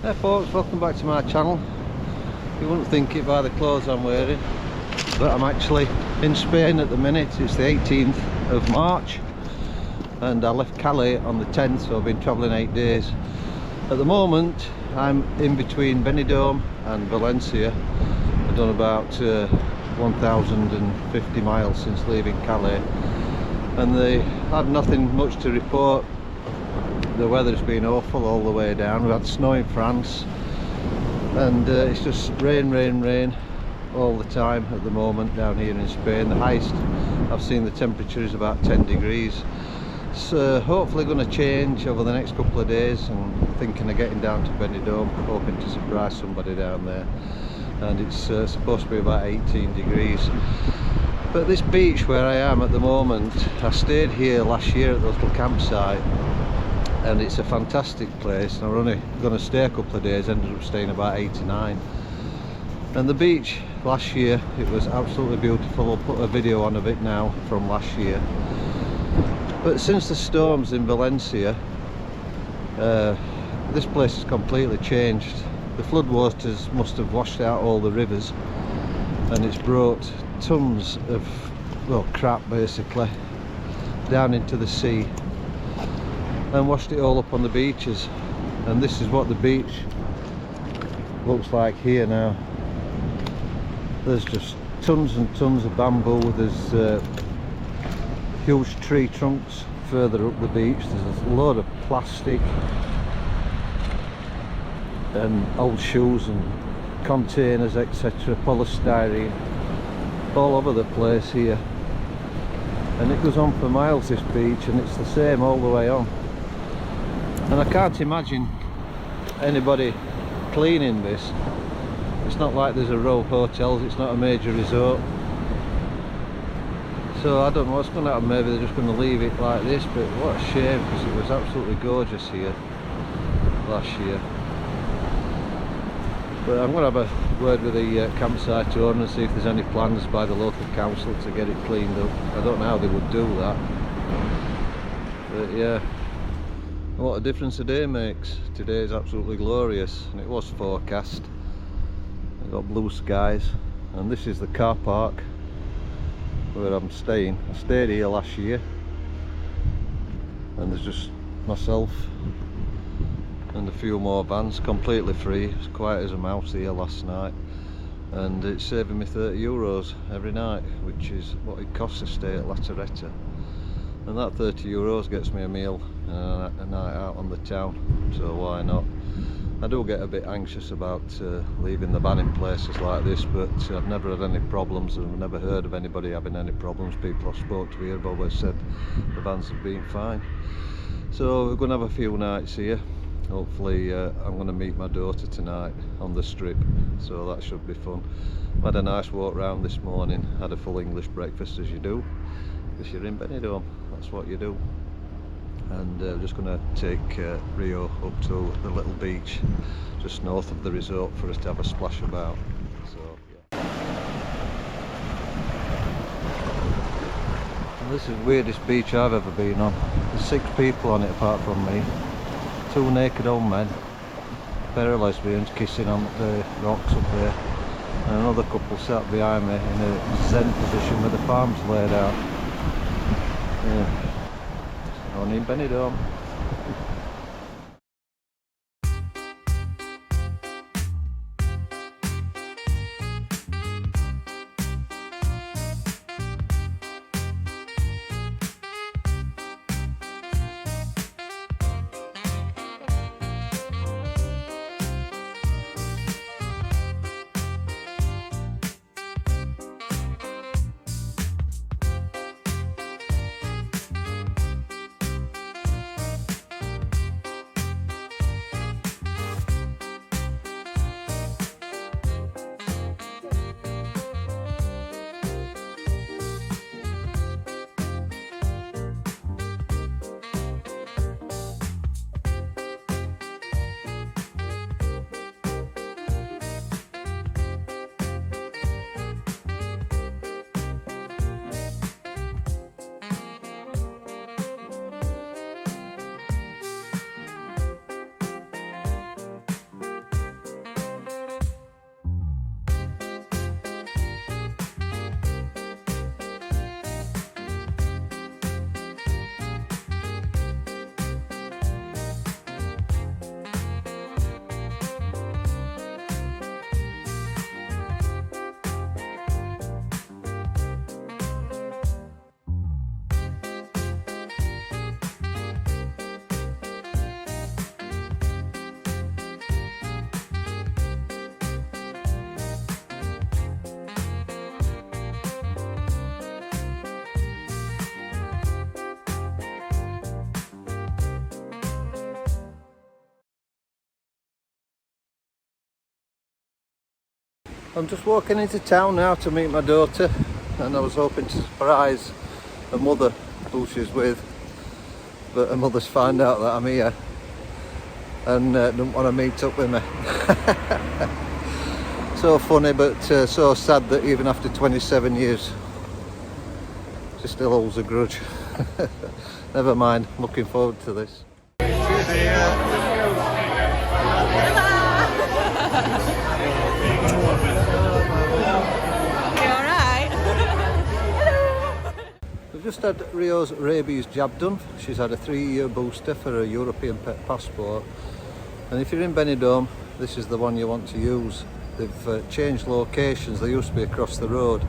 Hey folks, welcome back to my channel. You wouldn't think it by the clothes I'm wearing, but I'm actually in Spain at the minute. It's the 18th of March and I left Calais on the 10th, so I've been travelling 8 days. At the moment I'm in between Benidorm and Valencia. I've done about 1,050 miles since leaving Calais, and they have nothing much to report. The weather's been awful all the way down. We've had snow in France and it's just rain all the time at the moment down here in Spain. The highest I've seen the temperature is about 10 degrees. So hopefully going to change over the next couple of days, and thinking of getting down to Benidorm, hoping to surprise somebody down there. And it's supposed to be about 18 degrees. But this beach where I am at the moment, I stayed here last year at the little campsite, and it's a fantastic place. And I'm only going to stay a couple of days, ended up staying about 8 to 9. And the beach last year, it was absolutely beautiful. I'll put a video on of it now from last year. But since the storms in Valencia, this place has completely changed. The floodwaters must have washed out all the rivers, and it's brought tons of, well, crap basically down into the sea and washed it all up on the beaches. And this is what the beach looks like here now. There's just tons and tons of bamboo. There's huge tree trunks further up the beach. There's a load of plastic and old shoes and containers, etc., polystyrene all over the place here. And it goes on for miles, this beach, and it's the same all the way on. And I can't imagine anybody cleaning this. It's not like there's a row of hotels, it's not a major resort. So I don't know what's going to happen. Maybe they're just going to leave it like this, but what a shame, because it was absolutely gorgeous here last year. But I'm going to have a word with the campsite owner and see if there's any plans by the local council to get it cleaned up. I don't know how they would do that. But yeah, what a difference a day makes. Today is absolutely glorious, and it was forecast. I've got blue skies, and this is the car park where I'm staying. I stayed here last year, and there's just myself and a few more vans, completely free. It was quiet as a mouse here last night, and it's saving me €30 every night, which is what it costs to stay at La Terreta. And that €30 gets me a meal and a night out on the town, so why not? I do get a bit anxious about leaving the van in places like this, but I've never had any problems, and I've never heard of anybody having any problems. People I've spoke to here have always said the vans have been fine. So we're going to have a few nights here. Hopefully I'm going to meet my daughter tonight on the strip, so that should be fun. I had a nice walk round this morning, had a full English breakfast, as you do, because you're in Benidorm, that's what you do. And we're just going to take Rio up to the little beach just north of the resort for us to have a splash about. So yeah. And this is the weirdest beach I've ever been on. There's 6 people on it apart from me. 2 naked old men, a pair of lesbians kissing on the rocks up there, and another couple sat behind me in a zen position with the palms laid out. Yeah. Only in Benidorm. I'm just walking into town now to meet my daughter, and I was hoping to surprise her mother who she's with, but her mother's found out that I'm here and don't want to meet up with me. So funny, but so sad that even after 27 years she still holds a grudge. Never mind, I'm looking forward to this. We've just had Rio's rabies jab done. She's had a 3-year booster for a European pet passport. And if you're in Benidorm, this is the one you want to use. They've changed locations. They used to be across the road,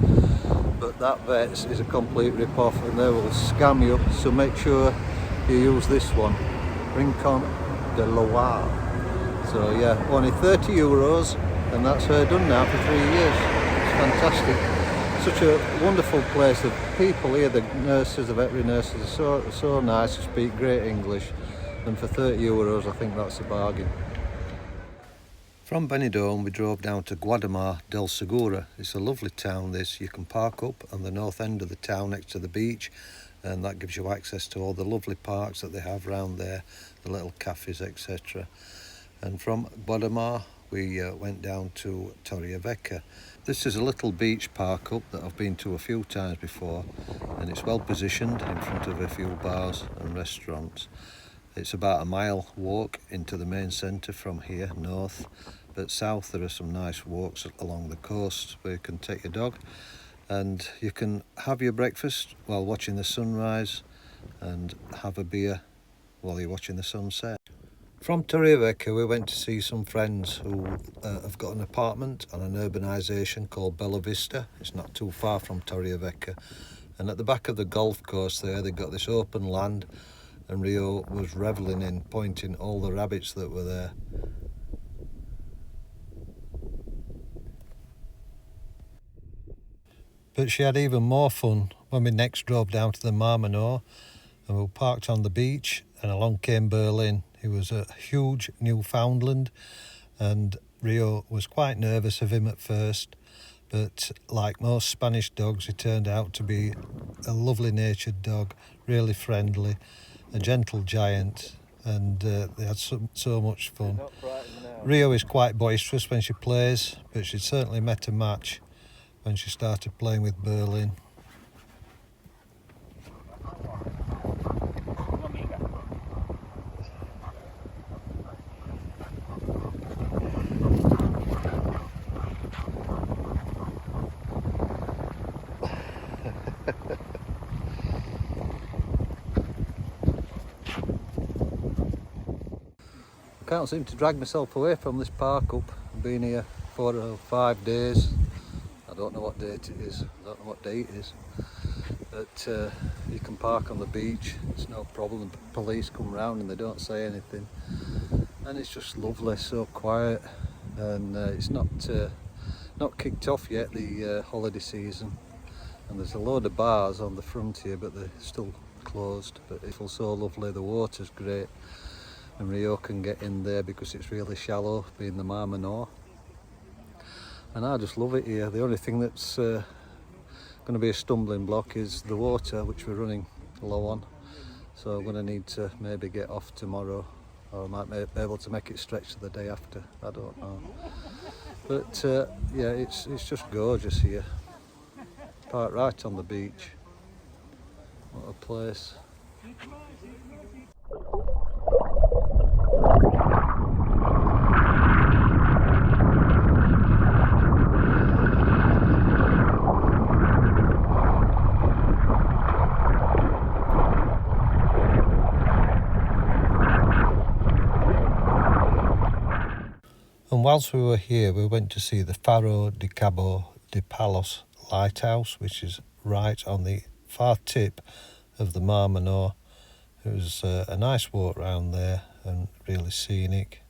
but that vet's is a complete rip-off and they will scam you. So make sure you use this one, Rincon de Loire. So yeah, only €30, and that's her done now for 3 years. It's fantastic. Such a wonderful place. The people here, the nurses, the veterinary nurses, are so nice, speak great English, and for €30 I think that's a bargain. From Benidorm we drove down to Guadamar del Segura. It's a lovely town this. You can park up on the north end of the town next to the beach, and that gives you access to all the lovely parks that they have around there, the little cafes, etc. And from Guadamar we went down to Torrevieja. This is a little beach park up that I've been to a few times before, and it's well positioned in front of a few bars and restaurants. It's about a mile walk into the main centre from here north, but south there are some nice walks along the coast where you can take your dog and you can have your breakfast while watching the sunrise and have a beer while you're watching the sunset. From Torrevieja we went to see some friends who have got an apartment on an urbanisation called Bella Vista. It's not too far from Torrevieja, and at the back of the golf course there they've got this open land, and Rio was revelling in pointing all the rabbits that were there. But she had even more fun when we next drove down to the Mar Menor, and we parked on the beach, and along came Berlin. He was a huge Newfoundland, and Rio was quite nervous of him at first, but like most Spanish dogs, he turned out to be a lovely natured dog, really friendly, a gentle giant, and they had so much fun. Rio is quite boisterous when she plays, but she certainly met a match when she started playing with Berlin. I can't seem to drag myself away from this park up. I've been here 4 or 5 days. I don't know what date it is, I don't know what day it is, but you can park on the beach, it's no problem. The police come round and they don't say anything, and it's just lovely, so quiet, and it's not kicked off yet, the holiday season, and there's a load of bars on the front here but they're still closed, but it feels so lovely. The water's great, and Rio can get in there because it's really shallow, being the Mar Menor. And I just love it here. The only thing that's going to be a stumbling block is the water, which we're running low on. So I'm going to need to maybe get off tomorrow, or I might be able to make it stretch to the day after. I don't know. But yeah, it's just gorgeous here. Parked right on the beach. What a place. And whilst we were here, we went to see the Faro de Cabo de Palos lighthouse, which is right on the far tip of the Mar Menor. It was a nice walk round there and really scenic,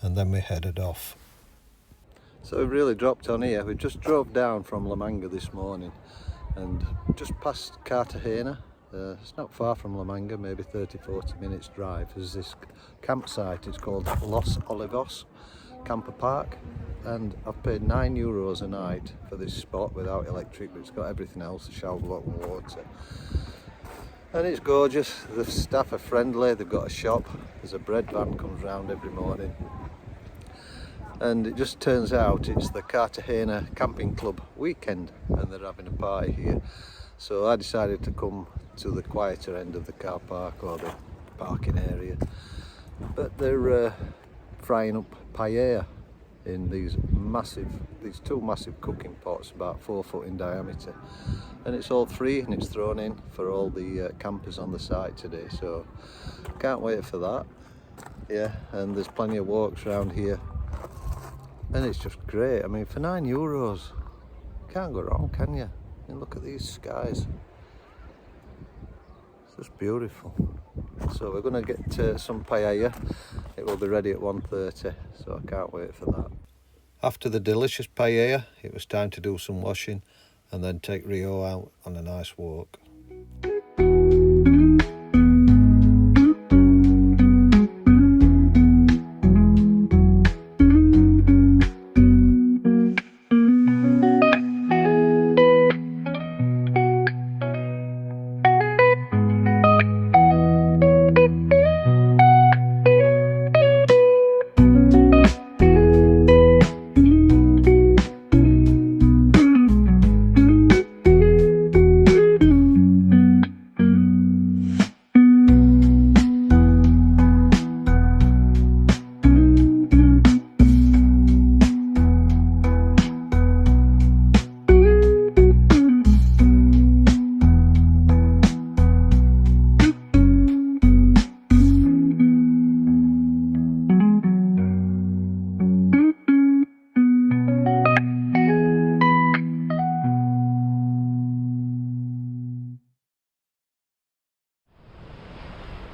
and then we headed off. So we really dropped on here. We just drove down from La Manga this morning and just past Cartagena. It's not far from La Manga, maybe 30-40 minutes drive. There's this campsite, it's called Los Olivos Camper Park, and I've paid €9 a night for this spot without electric, but it's got everything else, a shower block and water. And it's gorgeous. The staff are friendly, they've got a shop, there's a bread van comes round every morning. And it just turns out it's the Cartagena Camping Club weekend and they're having a party here. So I decided to come to the quieter end of the car park, or the parking area. But they're frying up paella in these two massive cooking pots, about 4 foot in diameter. And it's all free and it's thrown in for all the campers on the site today. So can't wait for that. Yeah, and there's plenty of walks around here. And it's just great. I mean, for €9, can't go wrong, can you? And look at these skies. It's just beautiful. So we're going to get some paella. It will be ready at 1:30, so I can't wait for that. After the delicious paella, it was time to do some washing and then take Rio out on a nice walk.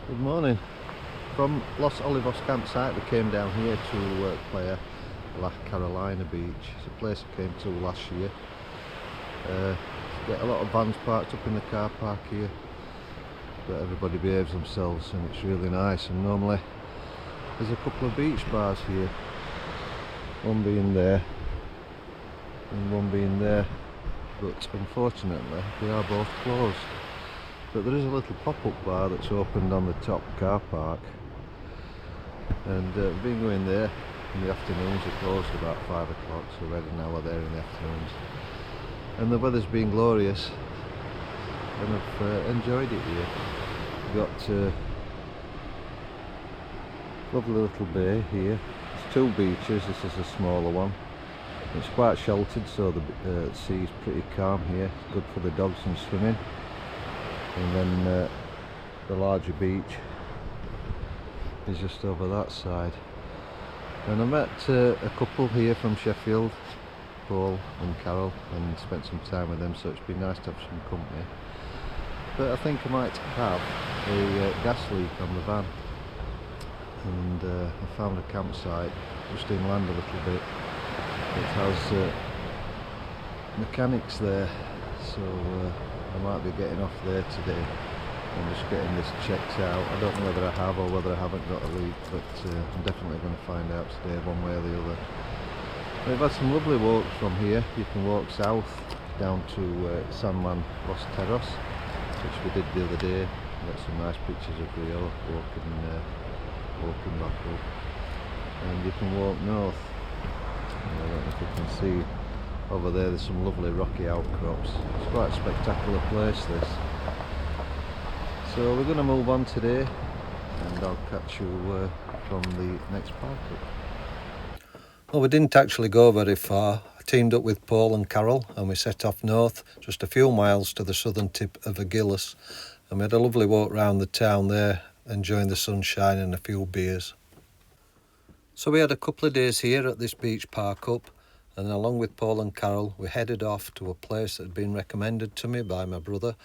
Good morning. From Los Olivos campsite we came down here to play La Carolina Beach. It's a place I came to last year. Get a lot of vans parked up in the car park here, but everybody behaves themselves and it's really nice. And normally there's a couple of beach bars here, one being there and one being there, but unfortunately they are both closed. But there is a little pop-up bar that's opened on the top car park, and we've been going there in the afternoons. It closed about 5 o'clock, so we had an hour there in the afternoons, and the weather's been glorious and I've enjoyed it here. We've got a lovely little bay here. There's 2 beaches, this is a smaller one. It's quite sheltered, so the sea's pretty calm here. It's good for the dogs and swimming. And then the larger beach is just over that side. And I met a couple here from Sheffield, Paul and Carol, and spent some time with them, so it's been nice to have some company. But I think I might have a gas leak on the van, and I found a campsite just inland a little bit. It has mechanics there, so I might be getting off there today and just getting this checked out. I don't know whether I have or whether I haven't got a leak, but I'm definitely going to find out today one way or the other. We've had some lovely walks from here. You can walk south down to San Juan Los Terros, which we did the other day. We got some nice pictures of Rio walking back up. And you can walk north. I don't know if you can see over there, there's some lovely rocky outcrops. It's quite a spectacular place, this. So we're going to move on today, and I'll catch you from the next park up. Well, we didn't actually go very far. I teamed up with Paul and Carol and we set off north just a few miles to the southern tip of Aguilas, and we had a lovely walk round the town there, enjoying the sunshine and a few beers. So we had a couple of days here at this beach park up, and along with Paul and Carol we headed off to a place that had been recommended to me by my brother.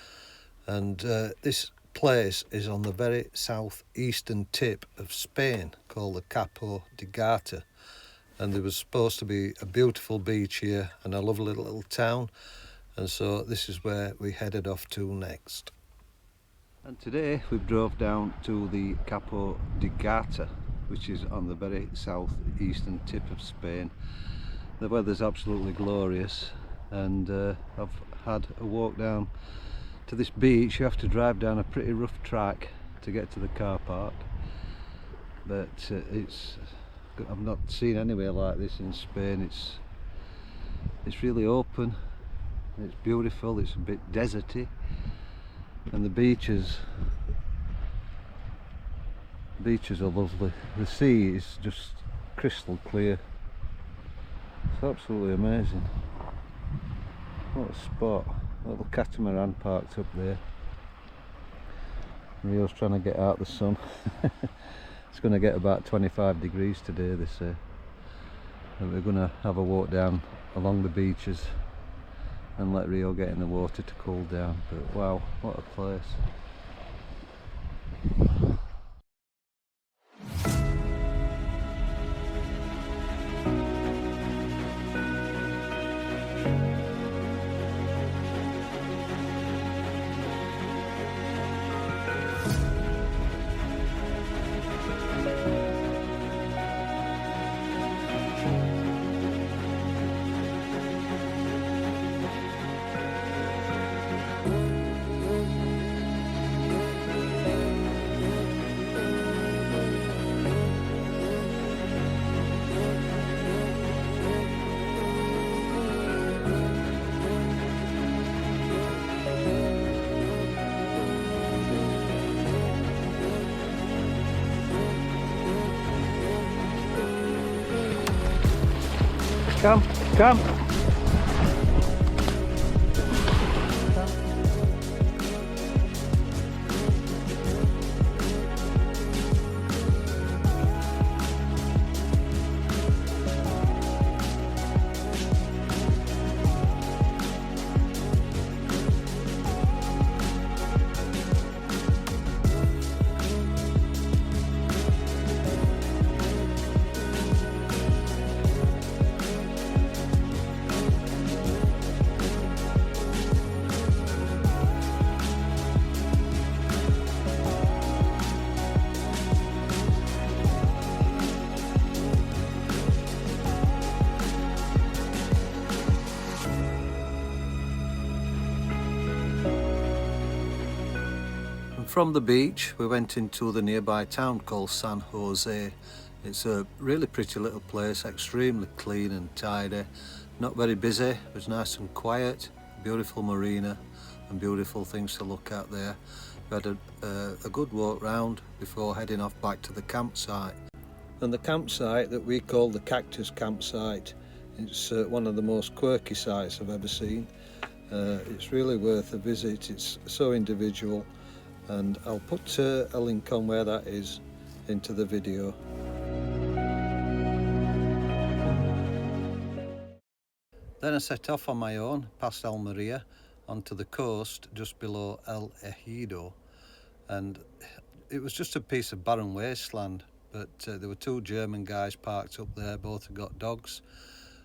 And this place is on the very southeastern tip of Spain, called the Capo de Gata, and there was supposed to be a beautiful beach here and a lovely little town, and so this is where we headed off to next. And today we drove down to the Capo de Gata, which is on the very southeastern tip of Spain. The weather's absolutely glorious, and I've had a walk down to this beach. You have to drive down a pretty rough track to get to the car park, but I've not seen anywhere like this in Spain. It's really open, it's beautiful, it's a bit deserty, and the beaches are lovely. The sea is just crystal clear. It's absolutely amazing. What a spot. A little catamaran parked up there. Rio's trying to get out the sun. It's going to get about 25 degrees today, they say. And we're going to have a walk down along the beaches and let Rio get in the water to cool down. But wow, what a place. Come, come. From the beach we went into the nearby town called San Jose. It's a really pretty little place, extremely clean and tidy, not very busy, it was nice and quiet, beautiful marina and beautiful things to look at there. We had a good walk round before heading off back to the campsite. And the campsite that we call the Cactus Campsite, it's one of the most quirky sites I've ever seen. It's really worth a visit, it's so individual. And I'll put a link on where that is into the video. Then I set off on my own past Almeria onto the coast just below El Ejido, and it was just a piece of barren wasteland, but there were two German guys parked up there, both had got dogs,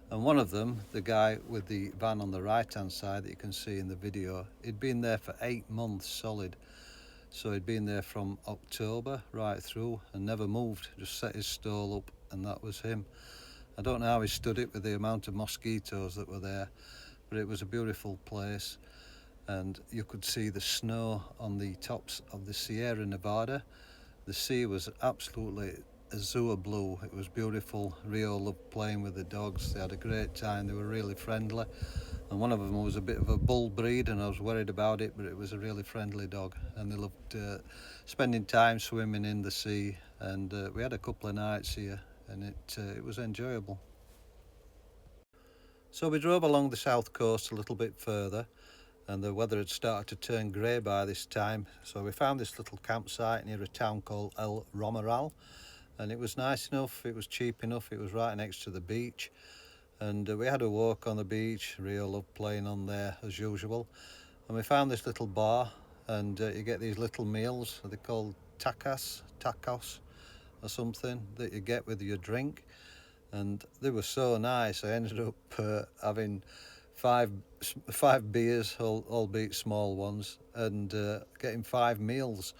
and one of them, the guy with the van on the right hand side that you can see in the video, he'd been there for 8 months solid. So he'd been there from October right through and never moved, just set his stall up and that was him. I don't know how he stood it with the amount of mosquitoes that were there, but it was a beautiful place and you could see the snow on the tops of the Sierra Nevada. The sea was absolutely azure blue, it was beautiful. Rio loved playing with the dogs, they had a great time, they were really friendly. And one of them was a bit of a bull breed and I was worried about it, but it was a really friendly dog and they loved spending time swimming in the sea, and we had a couple of nights here and it was enjoyable. So we drove along the south coast a little bit further and the weather had started to turn grey by this time, so we found this little campsite near a town called El Romeral, and it was nice enough, it was cheap enough, it was right next to the beach. And we had a walk on the beach. Rio loved playing on there as usual, and we found this little bar, and you get these little meals, they're called tacos or something, that you get with your drink, and they were so nice. I ended up having five beers, albeit small ones, and getting 5 meals,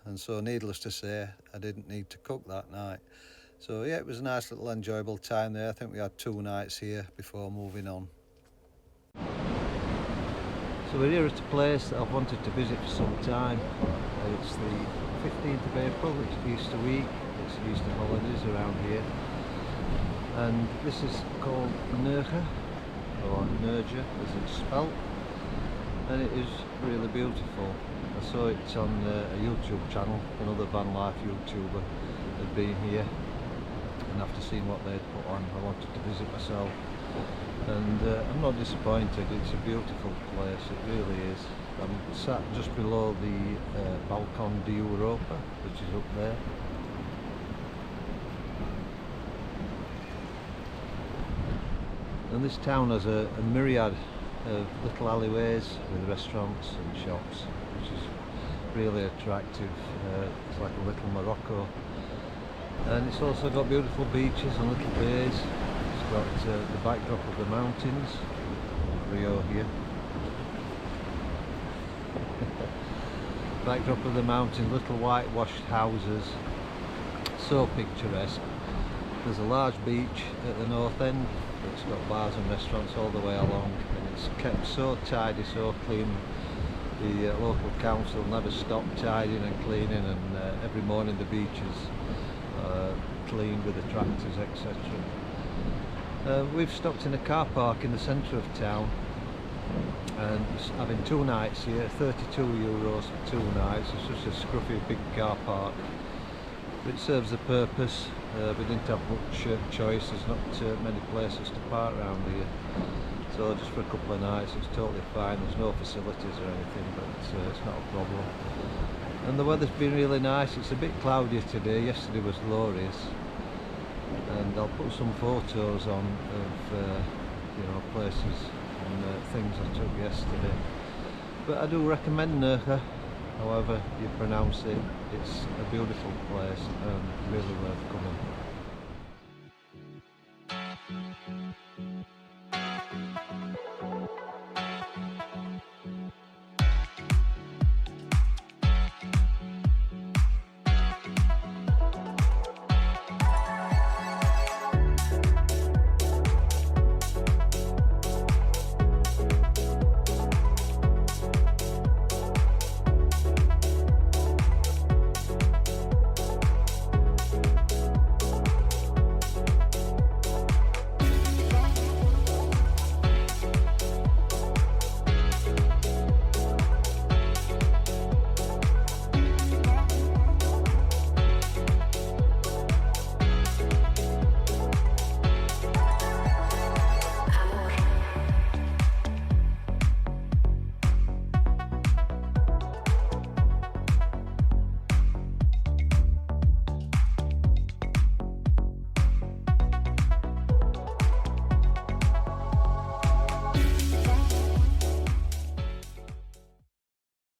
and so needless to say I didn't need to cook that night. So yeah, it was a nice little enjoyable time there. I think we had 2 nights here before moving on. So we're here at a place that I've wanted to visit for some time. It's the 15th of April, it's Easter week, it's Easter holidays around here. And this is called Nerja, or Nerja as it's spelt. And it is really beautiful. I saw it on a YouTube channel, another van life YouTuber had been here, and after seeing what they'd put on, I wanted to visit myself. And I'm not disappointed. It's a beautiful place, it really is. I'm sat just below the Balcón de Europa, which is up there. And this town has a myriad of little alleyways with restaurants and shops, which is really attractive. It's like a little Morocco. And it's also got beautiful beaches and little bays. It's got the backdrop of the mountains, Rio here. Backdrop of the mountains, little whitewashed houses, so picturesque. There's a large beach at the north end that's got bars and restaurants all the way along, and it's kept so tidy, so clean. The local council never stop tidying and cleaning, and every morning the beach is cleaned with the tractors, etc. We've stopped in a car park in the centre of town, and having 2 nights here, 32 euros for 2 nights. It's just a scruffy big car park. It serves the purpose. We didn't have much choice. There's not many places to park around here, so just for a couple of nights it's totally fine. There's no facilities or anything, but it's not a problem. And the weather's been really nice. It's a bit cloudier today. Yesterday was glorious, and I'll put some photos on of places and things I took yesterday. But I do recommend Nerja, however you pronounce it. It's a beautiful place and really worth coming.